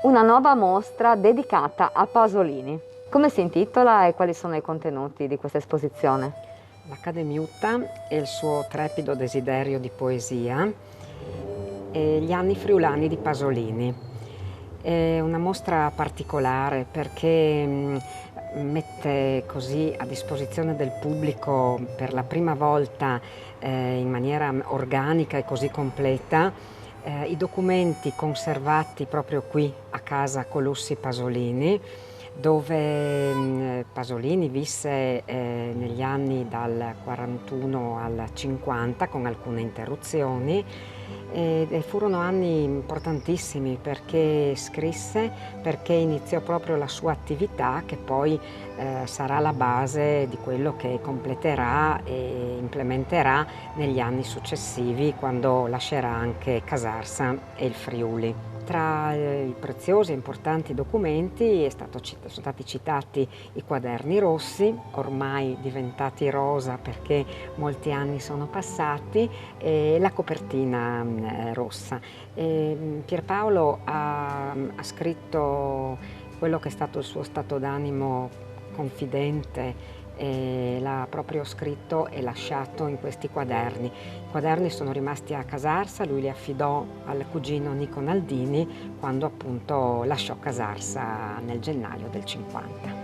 una nuova mostra dedicata a Pasolini. Come si intitola e quali sono i contenuti di questa esposizione? L'Accademiutta e il suo trepido desiderio di poesia e gli anni friulani di Pasolini. È una mostra particolare perché mette così a disposizione del pubblico per la prima volta in maniera organica e così completa i documenti conservati proprio qui a casa Colussi Pasolini, dove Pasolini visse negli anni dal 41 al 50 con alcune interruzioni e furono anni importantissimi perché scrisse, perché iniziò proprio la sua attività che poi sarà la base di quello che completerà e implementerà negli anni successivi quando lascerà anche Casarsa e il Friuli. Tra i preziosi e importanti documenti sono stati citati i quaderni rossi, ormai diventati rosa perché molti anni sono passati, e la copertina rossa. Pierpaolo ha scritto quello che è stato il suo stato d'animo confidente e l'ha proprio scritto e lasciato in questi quaderni. I quaderni sono rimasti a Casarsa, lui li affidò al cugino Nico Naldini quando appunto lasciò Casarsa nel gennaio del 50.